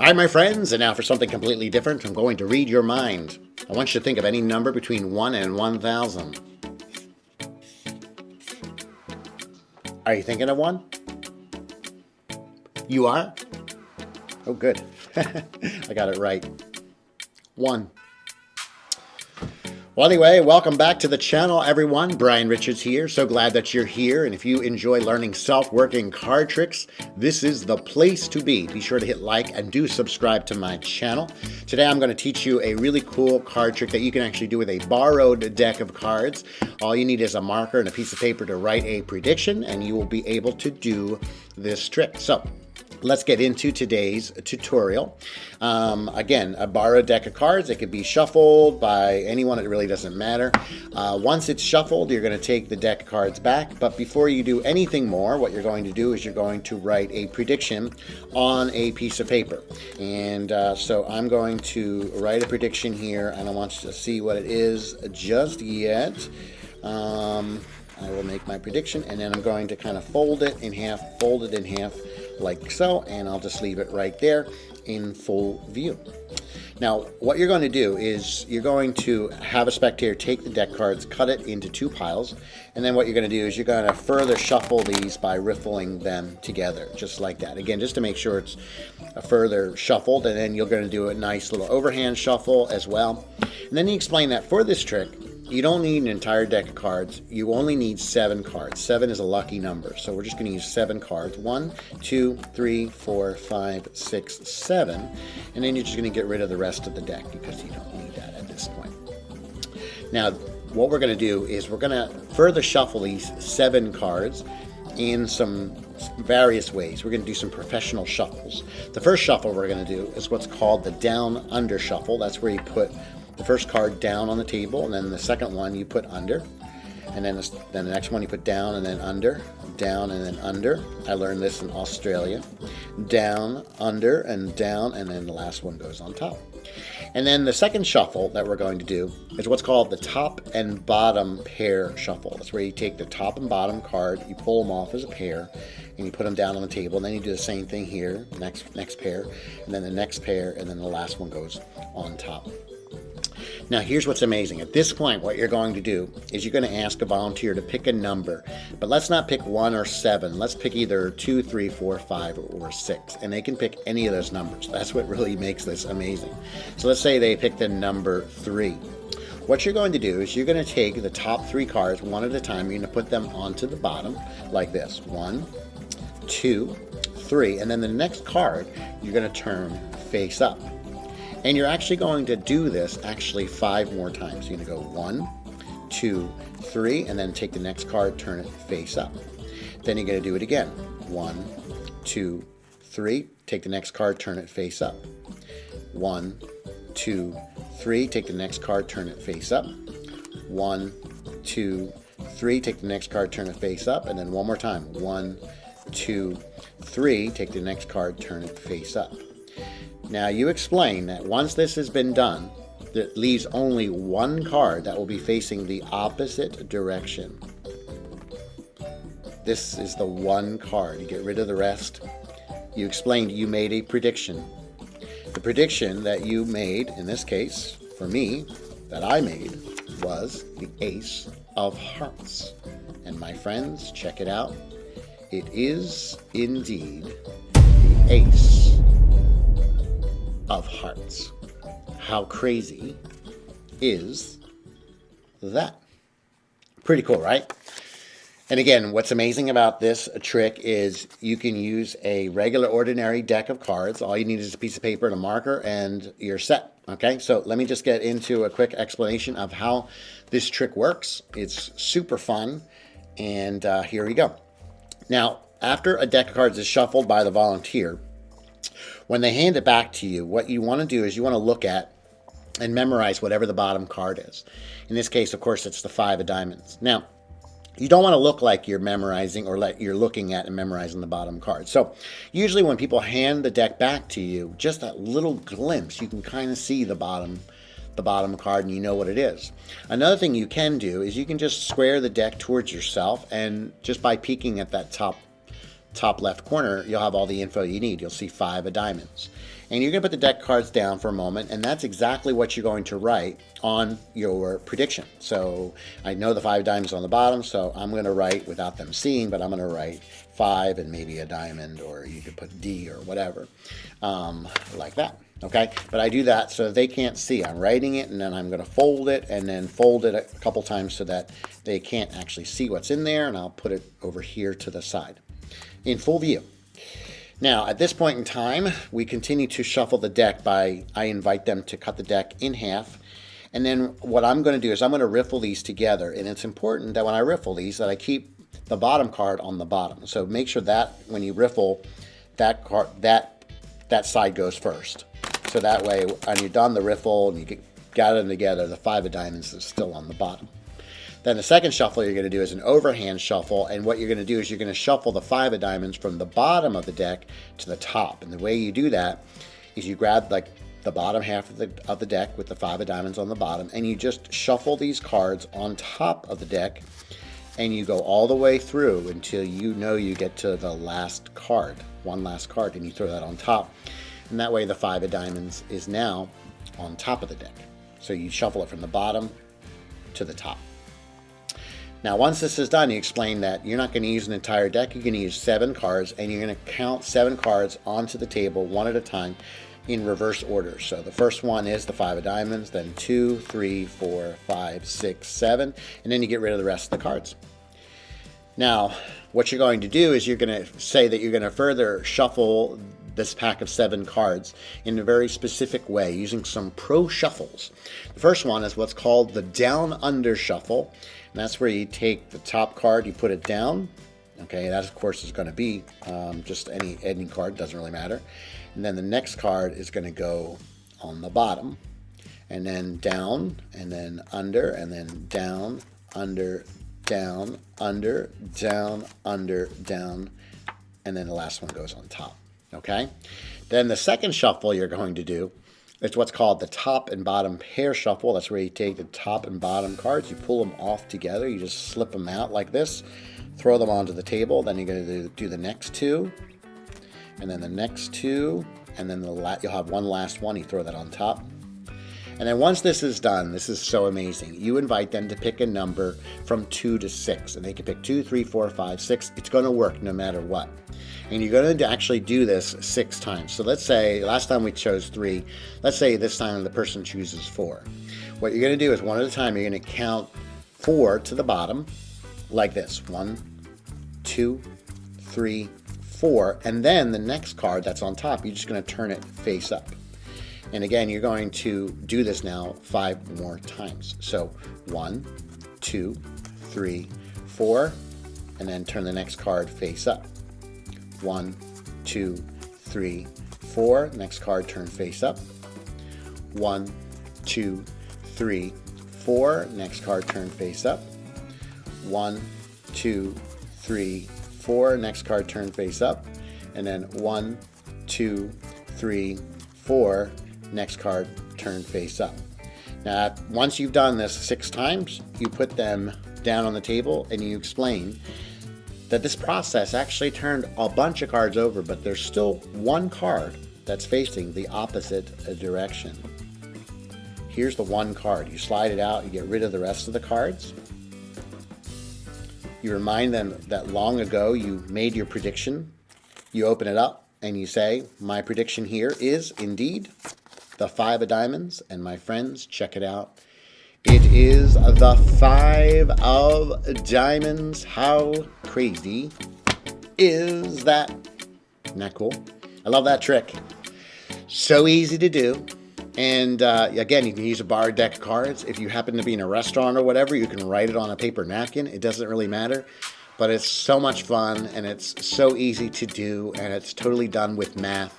Hi, my friends, and now for something completely different, I'm going to read your mind. I want you to think of any number between 1 and 1,000. Are you thinking of one? You are? Oh, good. I got it right. 1. Well, anyway, welcome back to the channel, everyone. Brian Richards here. So glad that you're here. And if you enjoy learning self-working card tricks, this is the place to be. Be sure to hit like and do subscribe to my channel. Today, I'm going to teach you a really cool card trick that you can actually do with a borrowed deck of cards. All you need is a marker and a piece of paper to write a prediction, and you will be able to do this trick. So, let's get into today's tutorial. Again, a borrowed deck of cards. It could be shuffled by anyone. It really doesn't matter. Once it's shuffled, you're going to take the deck of cards back. But before you do anything more, what you're going to do is you're going to write a prediction on a piece of paper. And so I'm going to write a prediction here. I don't want you to see what it is just yet. I will make my prediction, and then I'm going to kind of fold it in half, like so, and I'll just leave it right there in full view. Now, what you're going to do is you're going to have a spectator take the deck cards, cut it into 2 piles, and then what you're going to do is you're going to further shuffle these by riffling them together, just like that. Again, just to make sure it's further shuffled, and then you're going to do a nice little overhand shuffle as well. And then you explain that for this trick, you don't need an entire deck of cards. You only need 7 cards. 7 is a lucky number. So we're just going to use 7 cards. 1, 2, 3, 4, 5, 6, 7. And then you're just going to get rid of the rest of the deck because you don't need that at this point. Now, what we're going to do is we're going to further shuffle these 7 cards in some various ways. We're going to do some professional shuffles. The first shuffle we're going to do is what's called the down-under shuffle. That's where you put the first card down on the table, and then the second one you put under, and then the next one you put down and then under, down and then under. I learned this in Australia. Down, under, and down, and then the last one goes on top. And then the second shuffle that we're going to do is what's called the top and bottom pair shuffle. That's where you take the top and bottom card, you pull them off as a pair, and you put them down on the table, and then you do the same thing here, next pair, and then the next pair, and then the last one goes on top. Now, here's what's amazing. At this point, what you're going to do is you're going to ask a volunteer to pick a number. But let's not pick 1 or 7. Let's pick either 2, 3, 4, 5, or 6. And they can pick any of those numbers. That's what really makes this amazing. So let's say they pick the number 3. What you're going to do is you're going to take the top 3 cards one at a time. You're going to put them onto the bottom like this. 1, 2, 3. And then the next card, you're going to turn face up. And you're actually going to do this 5 more times. You're going to go 1, 2, 3, and then take the next card, turn it face up. Then you're going to do it again. 1, 2, 3, take the next card, turn it face up. 1, 2, 3, take the next card, turn it face up. 1, 2, 3, take the next card, turn it face up. And then one more time. 1, 2, 3, take the next card, turn it face up. Now, you explain that once this has been done, that leaves only 1 card that will be facing the opposite direction. This is the 1 card. You get rid of the rest. You explained you made a prediction. The prediction that you made, in this case, for me, that I made, was the Ace of Hearts. And my friends, check it out. It is indeed the Ace of Hearts. How crazy is that? Pretty cool, right? And again, what's amazing about this trick is you can use a regular ordinary deck of cards. All you need is a piece of paper and a marker, and you're set. Okay, so let me just get into a quick explanation of how this trick works. It's super fun, and here we go. Now, after a deck of cards is shuffled by the volunteer, when they hand it back to you, what you want to do is you want to look at and memorize whatever the bottom card is. In this case, of course, it's the 5 of diamonds. Now, you don't want to look like you're memorizing or like you're looking at and memorizing the bottom card. So usually when people hand the deck back to you, just that little glimpse, you can kind of see the bottom card and you know what it is. Another thing you can do is you can just square the deck towards yourself, and just by peeking at that top left corner, you'll have all the info you need. You'll see 5 of diamonds. And you're going to put the deck cards down for a moment, and that's exactly what you're going to write on your prediction. So I know the 5 diamonds on the bottom, so I'm going to write without them seeing, but I'm going to write 5 and maybe a diamond, or you could put D or whatever, like that. Okay, but I do that so they can't see. I'm writing it, and then I'm going to fold it, and then fold it a couple times so that they can't actually see what's in there, and I'll put it over here to the side in full view. Now, at this point in time, we continue to shuffle the deck I invite them to cut the deck in half. And then what I'm going to do is I'm going to riffle these together. And it's important that when I riffle these, that I keep the bottom card on the bottom. So make sure that when you riffle, that card, that side goes first. So that way, when you're done the riffle and you got them together, the 5 of diamonds is still on the bottom. Then the second shuffle you're going to do is an overhand shuffle, and what you're going to do is you're going to shuffle the 5 of diamonds from the bottom of the deck to the top. And the way you do that is you grab like the bottom half of the deck with the 5 of diamonds on the bottom, and you just shuffle these cards on top of the deck, and you go all the way through until you know you get to the last card, one last card, and you throw that on top. And that way the 5 of diamonds is now on top of the deck. So you shuffle it from the bottom to the top. Now, once this is done, you explain that you're not going to use an entire deck. You're going to use 7 cards, and you're going to count 7 cards onto the table one at a time in reverse order. So the first one is the 5 of diamonds, then 2, 3, 4, 5, 6, 7, and then you get rid of the rest of the cards. Now, what you're going to do is you're going to say that you're going to further shuffle this pack of 7 cards in a very specific way using some pro shuffles. The first one is what's called the down under shuffle. And that's where you take the top card, you put it down. Okay, that of course is going to be just any card, doesn't really matter. And then the next card is going to go on the bottom, and then down, and then under, and then down, under, down, under, down, under, down, and then the last one goes on top. Okay, then the second shuffle you're going to do, it's what's called the top and bottom pair shuffle. That's where you take the top and bottom cards, you pull them off together, you just slip them out like this, throw them onto the table, then you're going to do the next 2, and then the next 2, and then you'll have one last one, you throw that on top. And then once this is done, this is so amazing, you invite them to pick a number from 2 to 6, and they can pick 2, 3, 4, 5, 6. It's going to work no matter what. And you're going to actually do this 6 times. So let's say last time we chose 3. Let's say this time the person chooses 4. What you're going to do is one at a time, you're going to count 4 to the bottom like this. 1, 2, 3, 4. And then the next card that's on top, you're just going to turn it face up. And again, you're going to do this now 5 more times. So 1, 2, 3, 4, and then turn the next card face up. 1, 2, 3, 4. Next card, turn face up. 1, 2, 3, 4. Next card, turn face up. 1, 2, 3, 4. Next card, turn face up. And then 1, 2, 3, 4. Next card, turn face up. Now, once you've done this 6 times, you put them down on the table and you explain that this process actually turned a bunch of cards over, but there's still one card that's facing the opposite direction. Here's the one card. You slide it out, you get rid of the rest of the cards. You remind them that long ago you made your prediction. You open it up and you say, my prediction here is indeed the 5 of diamonds, and my friends, check it out. It is the 5 of diamonds. How crazy is that? Isn't that cool? I love that trick. So easy to do. And again, you can use a borrowed deck of cards. If you happen to be in a restaurant or whatever, you can write it on a paper napkin. It doesn't really matter. But it's so much fun, and it's so easy to do, and it's totally done with math.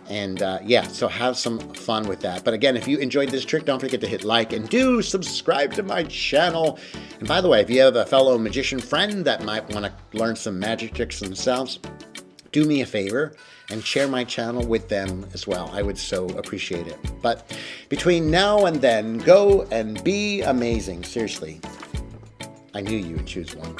And yeah, so have some fun with that. But again, if you enjoyed this trick, don't forget to hit like and do subscribe to my channel. And by the way, if you have a fellow magician friend that might want to learn some magic tricks themselves, do me a favor and share my channel with them as well. I would so appreciate it. But between now and then, go and be amazing. Seriously, I knew you would choose one.